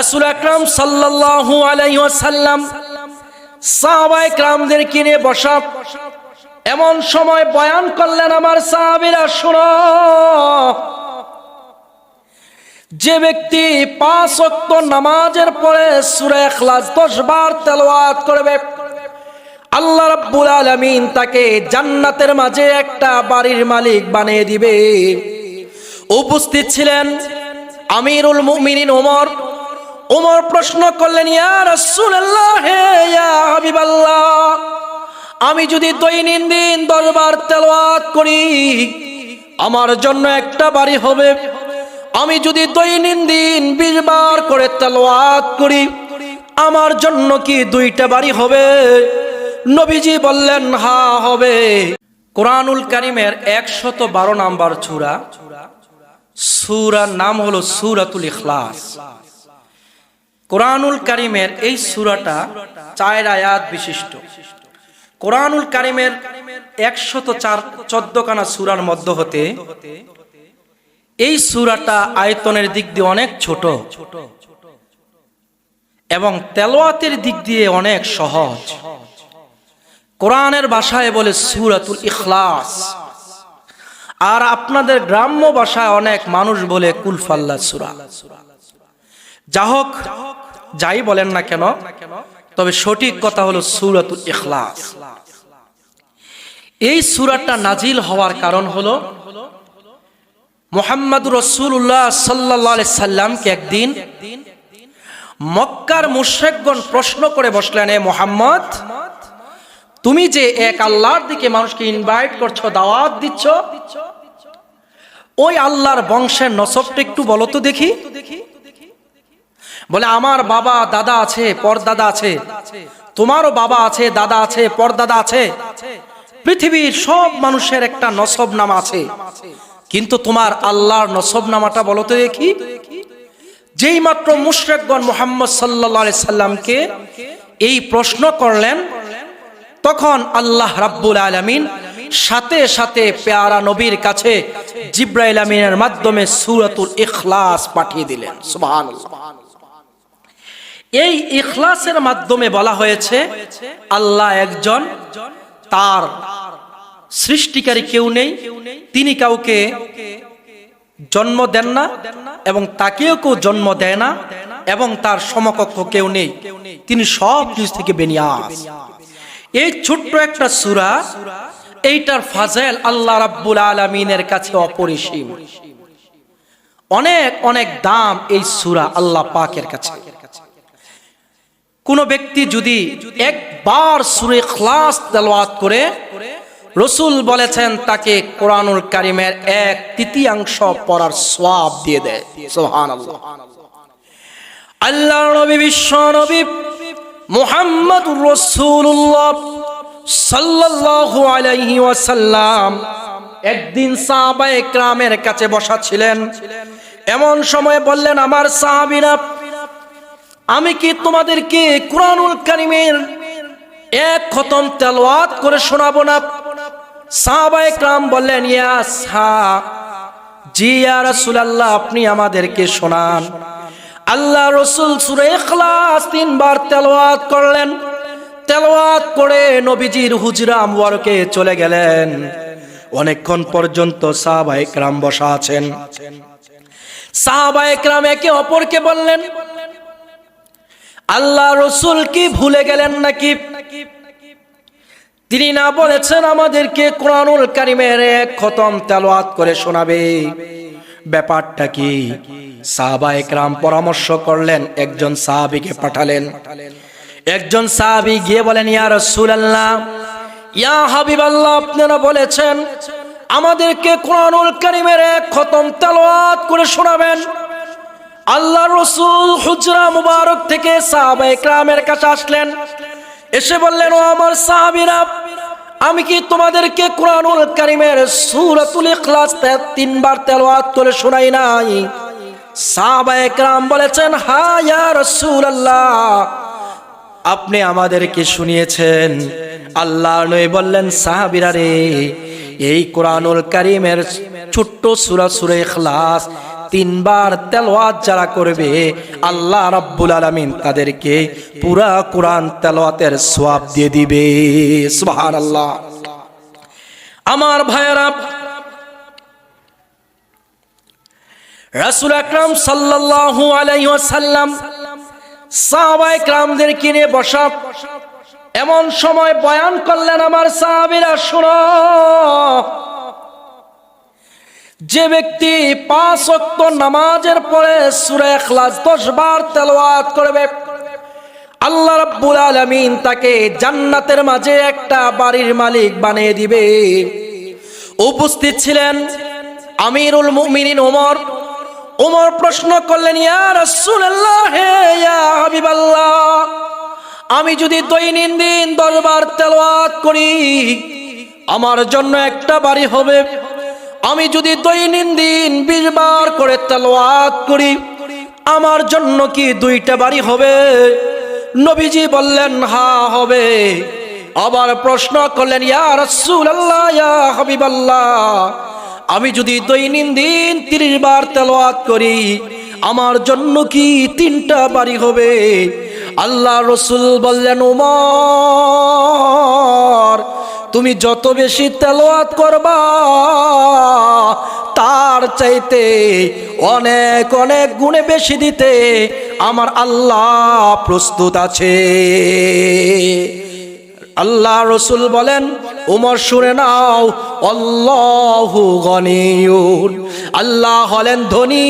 রাসূল আকরাম সাল্লাল্লাহু আলাইহি ওয়াসাল্লাম সাহাবায়ে কেরামদেরকে নিয়ে বসা, এমন সময় বয়ান করলেন, আমার সাহাবীরা শুনো, যে ব্যক্তি 5 ওয়াক্ত নামাজের পরে সূরা ইখলাস 10 বার তেলাওয়াত করবে, আল্লাহ রাব্বুল আলামিন তাকে জান্নাতের মাঝে একটা বাড়ির মালিক বানিয়ে দিবে। উপস্থিত ছিলেন আমিরুল মুমিনিন ওমর। ওমর প্রশ্ন করলেন, ইয়া রাসূলুল্লাহ, ইয়া হাবিবাল্লাহ, আমি যদি দৈনন্দিন 10 বার তেলাওয়াত করি আমার জন্য একটা বাড়ি হবে, আমি যদি দৈনন্দিন 20 বার করে তেলাওয়াত করি আমার জন্য কি 2টা বাড়ি হবে? নবীজি বললেন, হ্যাঁ হবে। কোরআনুল কারীমের 112 নাম্বার সূরার নাম হলো সূরাতুল ইখলাস। কোরআনুল কারীমের এই সূরাটা 4 আয়াত বিশিষ্ট। কোরআনুল কারীমের 114 খানা সূরার মধ্য হতে এই সূরাটা আয়তনের দিক দিয়ে অনেক ছোট এবং তেলাওয়াতের দিক দিয়ে অনেক সহজ। কোরআনের ভাষায় বলে সূরাতুল ইখলাস, আর আপনাদের গ্রাম্য ভাষায় অনেক মানুষ বলে কুলফাল্লা সূরা। যা হোক, যাই বলেন না কেন, তবে সঠিক কথা হলো সূরাতুল ইখলাস। এই সূরাটা নাজিল হওয়ার কারণ হলো মুহাম্মদুর রাসূলুল্লাহ সাল্লাল্লাহু আলাইহি সাল্লামকে একদিন মক্কার মুশরিকগণ প্রশ্ন করে বসলেন, হে মুহাম্মদ, তুমি যে এক আল্লাহর দিকে মানুষকে ইনভাইট করছো, দাওয়াত দিচ্ছ, ওই আল্লাহর বংশের নসবটা একটু বলো তো দেখি। বলে, আমার বাবা দাদা আছে, পরদাদা আছে, তোমারও বাবা আছে, দাদা আছে, পরদাদা আছে, পৃথিবীর সব মানুষের একটা নসব নাম আছে, কিন্তু তোমার আল্লাহর নসব নামাটা বলো তো দেখি। যেই মাত্র মুশরিকগণ মুহাম্মদ সাল্লাল্লাহু আলাইহি সাল্লামকে এই প্রশ্ন করলেন, তখন আল্লাহ রাব্বুল আলামিন সাথে সাথে পেয়ারা নবীর কাছে জিবরাইল আমিনের মাধ্যমে সূরাতুল ইখলাস পাঠিয়ে দিলেন। সুবহানাল্লাহ। এই ইখলাসের মাধ্যমে বলা হয়েছে আল্লাহ একজন, তার সৃষ্টিকারী কেউ নেই, তিনি কাউকে জন্ম দেন না এবং তাকেও কেউ জন্ম দেয় না, এবং তার সমকক্ষ কেউ নেই, তিনি সব কিছু থেকে বেনিয়াস। এই ছোট্ট একটা সূরা, এইটার ফাজেল আল্লাহ রাব্বুল আলামিনের কাছে অপরিসীম। অনেক অনেক দাম এই সূরা আল্লাহ পাকের কাছে। কোন ব্যক্তি যদি একবার সূরা ইখলাস তেলাওয়াত করে, রাসূল বলেছেন তাকে কোরআনুল কারীমের 1/3 পড়ার সওয়াব দিয়ে দেয়। সুবহানাল্লাহ। আল্লাহর নবী, বিশ্ব নবী মুহাম্মদুর রাসূলুল্লাহ সাল্লাল্লাহু আলাইহি ওয়াসাল্লাম একদিন সাহাবায়ে কেরামের কাছে বসা ছিলেন। এমন সময় বললেন, আমার সাহাবীরা, আমি কি তোমাদেরকে কোরআনুল কারীমের 1 খতম তেলাওয়াত করে শোনাবো না? সাহাবায়ে কেরাম বললেন, জি ইয়া রাসূলুল্লাহ, আপনি আমাদেরকে শোনান। আল্লাহ রাসূল সূরা ইখলাস 3 বার তেলাওয়াত করলেন। তেলাওয়াত করে নবীজির হুজরা মুবারকে চলে গেলেন। অনেকক্ষণ পর্যন্ত সাহাবায়ে কেরাম বসা আছেন। সাহাবায়ে কেরাম একে অপরকে বললেন, আল্লাহ রাসূল কি ভুলে গেলেন নাকি? তিনি না বলেছেন আমাদেরকে কোরআনুল কারীমের 1 খতম তেলাওয়াত করে শোনাবে, ব্যাপারটা কি? সাহাবায়ে কেরাম পরামর্শ করলেন, একজন সাহাবীকে পাঠালেন। একজন সাহাবী গিয়ে বলেন, ইয়া রাসূলুল্লাহ, ইয়া হাবিবাল্লাহ, আপনারা বলেছেন আমাদেরকে কোরআনুল কারীমের 1 খতম তেলাওয়াত করে শোনাবেন। আল্লাহর রাসূল হুজরা মুবারক থেকে সাহাবায়ে কেরামের কাছে আসলেন। এসে বললেন, ও আমার সাহাবীরা, আমি কি তোমাদেরকে কোরআনুল কারীমের সূরাতুল ইখলাস 3 বার তেলাওয়াত করে শোনাই নাই? সাহাবায়ে কেরাম বলেছেন, হ্যাঁ ইয়া রাসূলুল্লাহ, আপনি আমাদেরকে শুনিয়েছেন। আল্লাহর নবী বললেন, সাহাবীরা রে, এই কোরআনুল কারীমের ছোট্ট সূরা সূরা ইখলাস 3 বার তেলাওয়াত যারা করবে আল্লাহ রাব্বুল আলামিন তাদেরকে পুরা কোরআন তেলাওয়াতের সওয়াব দিয়ে দিবে। সুবহানাল্লাহ। আমার ভাইয়েরা, রাসূল আকরাম সাল্লাল্লাহু আলাইহি ওয়াসাল্লাম সাহাবায়ে কেরামদেরকে নিয়ে বসা, এমন সময় বয়ান করলেন, আমার সাহাবীরা শোনো, যে ব্যক্তি 5 ওয়াক্ত নামাজের পরে সূরা ইখলাস 10 বার তেলাওয়াত করবে, আল্লাহ রাব্বুল আলামিন তাকে জান্নাতের মাঝে একটা বাড়ির মালিক বানিয়ে দিবে। উপস্থিত ছিলেন আমিরুল মুমিনিন ওমর। ওমর প্রশ্ন করলেন, ইয়া রাসূলুল্লাহ, হে ইয়া হাবিবাল্লাহ, আমি যদি দৈনন্দিন 10 বার তেলাওয়াত করি আমার জন্য একটা বাড়ি হবে, আমি যদি দৈনন্দিন 20 বার করে তেলাওয়াত করি আমার জন্য কি 2টা বাড়ি হবে? নবীজি বললেন, হ্যাঁ হবে। আবার প্রশ্ন করলেন, ইয়া রাসূলুল্লাহ, ইয়া হাবিবাল্লাহ, আমি যদি দৈনন্দিন 30 বার তেলাওয়াত করি আমার জন্য কি 3টা বাড়ি হবে? আল্লাহ রাসূল বললেন, ওমর, তুমি যত বেশি তেলাওয়াত করবা তার চাইতে অনেক অনেক গুণে বেশি দিতে আমার আল্লাহ প্রস্তুত আছে। আল্লাহ রাসূল বলেন, ওমর শুনে নাও, আল্লাহু গনিয়ুন, আল্লাহ হলেন ধনী,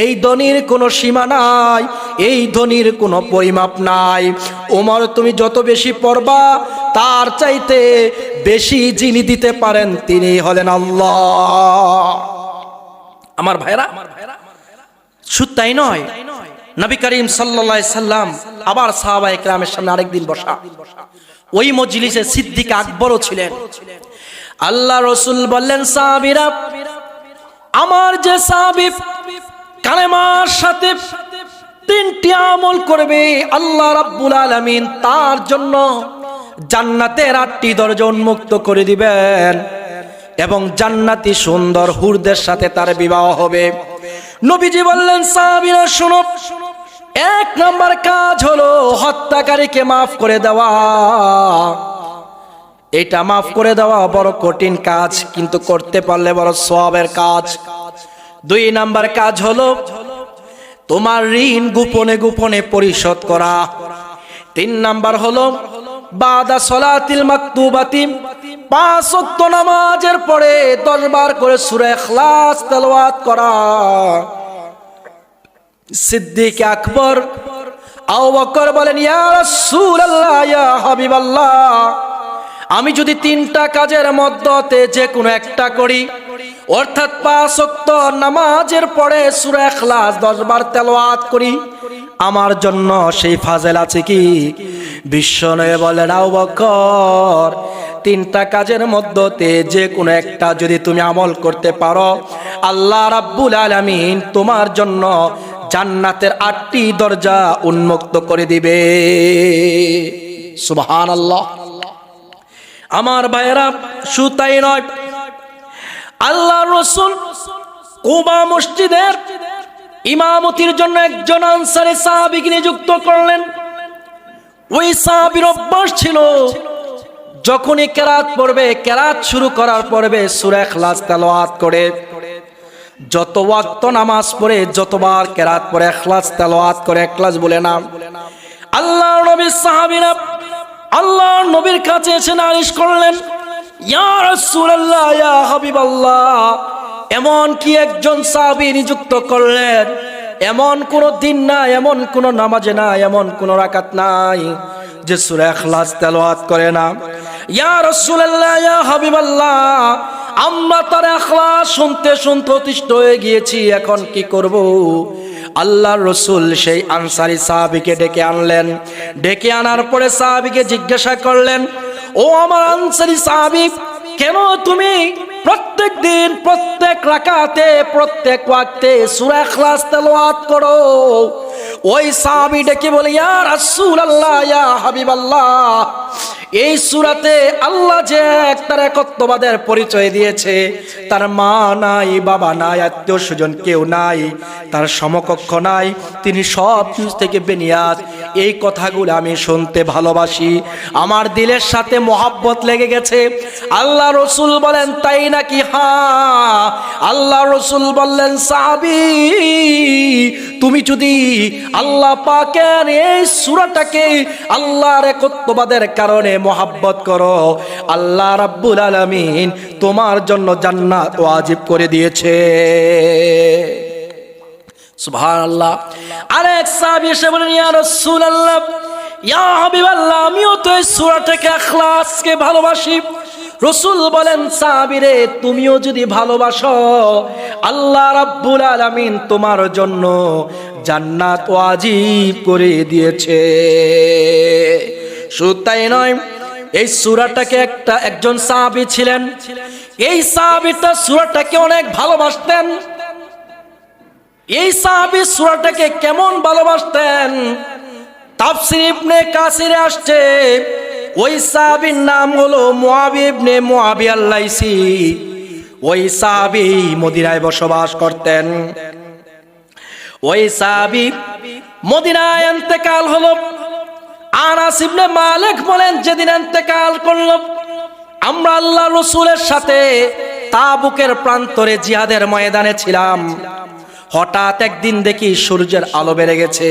এই ধনীর কোনো সীমা নাই, এই ধনীর কোনো পরিমাপ নাই। ওমর, তুমি যত বেশি পড়বা তার চাইতে বেশি যিনি দিতে পারেন তিনি হলেন আল্লাহ। আমার ভাইরা, শুধু তাই নয়, নবী করিম সাল্লাল্লাহু আলাইহি সাল্লাম আবার সাহাবায়ে কেরামের সামনে আরেকদিন বসা, ওই মজলিসে সিদ্দিক আকবরও ছিলেন। আল্লাহ রাসূল বললেন, সাহাবীরা, আমার যে সাহাবী কালেমার সাথে 3টি আমল করবে আল্লাহ রাব্বুল আলামিন তার জন্য জান্নাতের 8টি দরজা উন্মুক্ত করে দিবেন এবং জান্নাতি সুন্দর হুরদের সাথে তার বিবাহ হবে। নবীজি বললেন, সাহাবীরা শোনো, 1 নম্বর কাজ হলো হত্যাকারীকে মাফ করে দেওয়া। এটা মাফ করে দেওয়া বড় কঠিন কাজ, কিন্তু করতে পারলে বড় সওয়াবের কাজ। 2 নম্বর কাজ হলো তোমার ঋণ গোপনে গোপনে পরিশোধ করা। 3 নম্বর হলো বাদা সলাতিল মাকতুবাতি, 5 ওয়াক্ত নামাজের পরে 10 বার করে সূরা ইখলাস তেলাওয়াত করা। সিদ্দিক আকবর আবু বকর বলেন, ইয়া রাসূলুল্লাহ, ইয়া হাবিবাল্লাহ, আমি যদি 3টা কাজের মধ্যে যে কোনো একটা করি, অর্থাৎ 5 ওয়াক্ত নামাজের পরে সূরা ইখলাস 10 বার তেলাওয়াত করি, আমার জন্য সেই ফাজেল আছে কি? বিশ্বনবী বলেন, আবু বকর, 3টা কাজের মধ্যে যে কোনো একটা যদি তুমি আমল করতে পারো আল্লাহ রাব্বুল আলামিন তোমার জন্য জান্নাতের 8টি দরজা উন্মুক্ত করে দিবে। সুবহানাল্লাহ। আমার ভাইয়েরা, শুধু তাই নয়, আল্লাহ রাসূল কুবা মসজিদের ইমামতির জন্য একজন আনসারী সাহাবীকে নিযুক্ত করলেন। ওই সাহাবীর অভ্যাস ছিল যখনই কেরাত পড়বে, কেরাত শুরু করার পড়বে সূরা ইখলাস তেলাওয়াত করে, যত ওয়াক্ত নামাজ পড়ে যতবার কেরাত পড়ে ইখলাস তেলাওয়াত করে, ইখলাস বলে না। আল্লাহর নবীর সাহাবীরা আল্লাহর নবীর কাছে এসে নালিশ করলেন, ইয়া রাসূলুল্লাহ, ইয়া হাবিবাল্লাহ, এমন কি একজন সাহাবী নিযুক্ত করলেন, এমন কোন দিন না, এমন কোন নামাজে না, এমন কোন রাকাত নাই যে সূরা ইখলাস তেলাওয়াত করে না। ইয়া রাসূলুল্লাহ, ইয়া হাবিবাল্লাহ, আমরা তার ইখলাস শুনতে শুনতে অতিষ্ঠ হয়ে গিয়েছি, এখন কি করব? আল্লাহর রাসূল সেই আনসারী সাহাবীকে ডেকে আনলেন। ডেকে আনার পরে সাহাবীকে জিজ্ঞাসা করলেন, ও আমার আনসারী সাহাবী, কেন তুমি প্রত্যেক দিন প্রত্যেক রাকাতে প্রত্যেক ওয়াক্তে সূরা ইখলাস তেলাওয়াত করো? ওই সাহাবী ডেকে বলে, ইয়া রাসূলুল্লাহ, ইয়া হাবিবাল্লাহ, এই সূরাতে আল্লাহ যে তার একত্ববাদের পরিচয় দিয়েছে, তার মা নাই, বাবা নাই, আত্মীয় স্বজন কেউ নাই, তার সমকক্ষ নাই, তিনি সব কিছু থেকে বেনিয়াজ। এই কথাগুলো আমি শুনতে ভালোবাসি, আমার দিলের সাথে মহাব্বত লেগে গেছে। আল্লাহ রসুল বলেন তাই নাকি? হ্যাঁ। আল্লাহ রসুল বললেন সাহাবী, তুমি যদি আল্লাহ পাকের এই সূরাটাকে আল্লাহর একত্ববাদের কারণে মহাব্বত করো, আল্লাহ রাব্বুল আলামিন তোমার জন্য জান্নাত ওয়াজিব করে দিয়েছে। সুবহানাল্লাহ। আরেক সাহাবী এসে বলেন, ইয়া রাসূলুল্লাহ, ইয়া হাবিবাল্লাহ, আমিও তো এই সূরাটাকে ইখলাসকে ভালোবাসি। রসুল বলেন সাহাবীরে, তুমিও যদি ভালোবাসো, আল্লাহ রাব্বুল আলামিন তোমার জন্য জান্নাত ওয়াজিব করে দিয়েছে। শুধু তাই নয়, এই সূরাটাকে একজন সাহাবী ছিলেন, এই সাহাবীটা সূরাটাকে অনেক ভালোবাসতেন। এই সাহাবী সূরাটাকে কেমন ভালোবাসতেন? তাফসীর ইবনে কাসিরে আসছে, ওই সাহাবীর নাম হলো মুআবিয়া ইবনে মুআবিয়া আল-লাইসি। ওই সাহাবী মদিনায় বসবাস করতেন। ওই সাহাবী মদিনায় ইন্তেকাল হলো। আনাস ইবনে মালিক বলেন, যেদিন ইন্তেকাল করল, আমরা আল্লাহ রাসূলের সাথে তাবুকের প্রান্তরে জিহাদের ময়দানে ছিলাম। হঠাৎ একদিন দেখি সূর্যের আলো বেড়ে গেছে।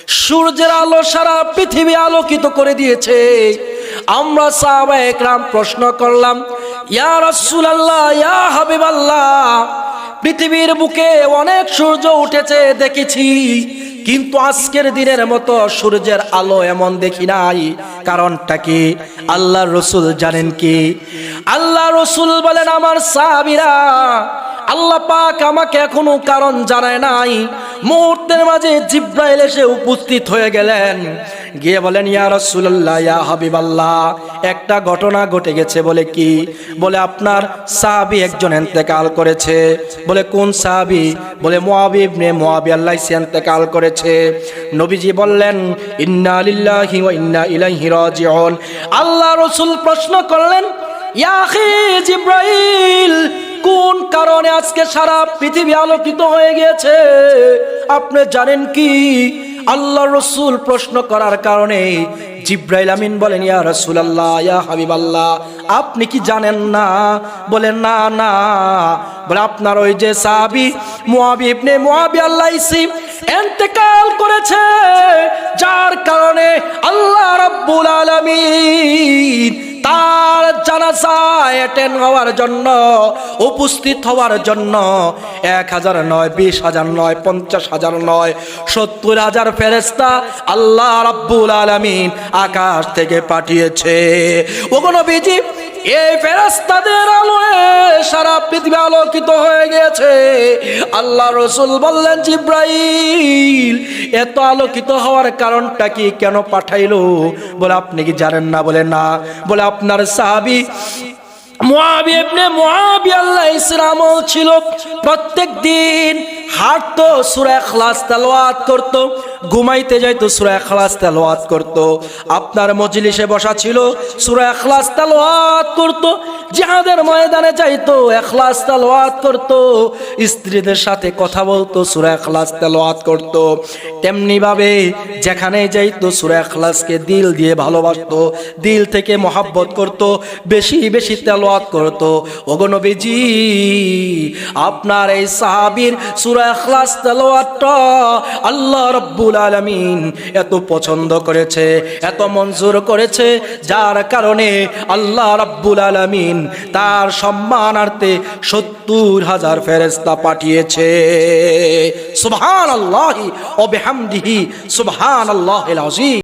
সূর্যের আলো সারা পৃথিবী আলোকিত করে দিয়েছে। আমরা সাহাবায়ে কেরাম প্রশ্ন করলাম, ইয়া রাসূলুল্লাহ, ইয়া হাবিবাল্লাহ, পৃথিবীর বুকে অনেক সূর্য উঠেছে দেখেছি, কিন্তু আজকের দিনের মতো সূর্যের আলো এমন দেখি নাই, কারণটা কি? আল্লাহর রাসূল জানেন কি? আল্লাহ রাসূল বলেন, আমার সাহাবীরা, আল্লাহ পাক আমাকে এখনো কারণ জানায় নাই। মুহূর্তের মাঝে জিব্রাইল এসে উপস্থিত হয়ে গেলেন, গিয়ে বলেন, ইয়া রাসূলুল্লাহ, ইয়া হাবিবাল্লাহ, একটা ঘটনা ঘটে গেছে। বলে কি? বলে আপনার সাহাবী একজন ইন্তেকাল করেছে। বলে কোন সাহাবী? বলে মুআবিয়া ইবনে মুআবিয়া আল-লাইসি ইন্তেকাল করেছে। নবীজি বললেন, ইন্না লিল্লাহি ওয়া ইন্না ইলাইহি রাজিউন। আল্লাহ রাসূল প্রশ্ন করলেন, ইয়া আখি জিব্রাইল, কোন কারণে আজকে সারা পৃথিবী আলোকিত হয়ে গিয়েছে আপনি জানেন কি? আল্লাহ রাসূল প্রশ্ন করার কারণে জিব্রাইল আমিন বলেন, ইয়া রাসূলুল্লাহ, ইয়া হাবিবাল্লাহ, আপনি কি জানেন না? বলেন না না। বলে আপনার ওই যে সাহাবী মুআবিয়া ইবনে মুআবিয়া আল-লাইসি ইন্তেকাল করেছে, যার কারণে আল্লাহ রাব্বুল আলামিন তার জানাজায় অ্যাটেন্ড হওয়ার জন্য, উপস্থিত হওয়ার জন্য 1000 নয়, 20,000 নয়, 50,000 নয়, 70,000 ফেরেশতা আল্লাহ রাব্বুল আলামিন আকাশ থেকে পাঠিয়েছে। ওগো নবীজি, এই ফেরেশতাদের আলোয় সারা পৃথিবী আলোকিত হয়ে গেছে। আল্লাহ রাসূল বললেন, জিব্রাইল, এত আলোকিত হওয়ার কারণটা কি? কেন পাঠাইলো? বলে আপনি কি জানেন না? বলে না। বলে আপনার সাহাবী মুআবিয়া ইবনে মুআবিয়া আল-লাইসির আমল ছিল, প্রত্যেক দিন হাঁটতো, সূরা ইখলাস তেলাওয়াত করত, ঘুমাইতে যাইতো, সূরা ইখলাস তেলাওয়াত করত, আপনার মজলিসে বসা ছিল, সূরা ইখলাস তেলাওয়াত করত, জিহাদের ময়দানে যাইতো, ইখলাস তেলাওয়াত করত, স্ত্রীদের সাথে কথা বলতো, সূরা ইখলাস তেলাওয়াত করত। তেমনি ভাবে যেখানে যাইতো সূরা ইখলাসকে দিল দিয়ে ভালোবাসতো, দিল থেকে মহব্বত করত, বেশি বেশি তেলাওয়াত করত। ওগো নবীজি, আপনার এই সাহাবীর সূরা ইখলাস তেলাওয়াতটা আল্লাহ রাব্বুল আলামিন এত পছন্দ করেছে, এত মঞ্জুর করেছে, যার কারণে আল্লাহ রাব্বুল আলামিন তার সম্মানার্থে 70,000 ফেরেশতা পাঠিয়েছে। সুবহানাল্লাহি ওয়া বিহামদিহি, সুবহানাল্লাহিল আযীম।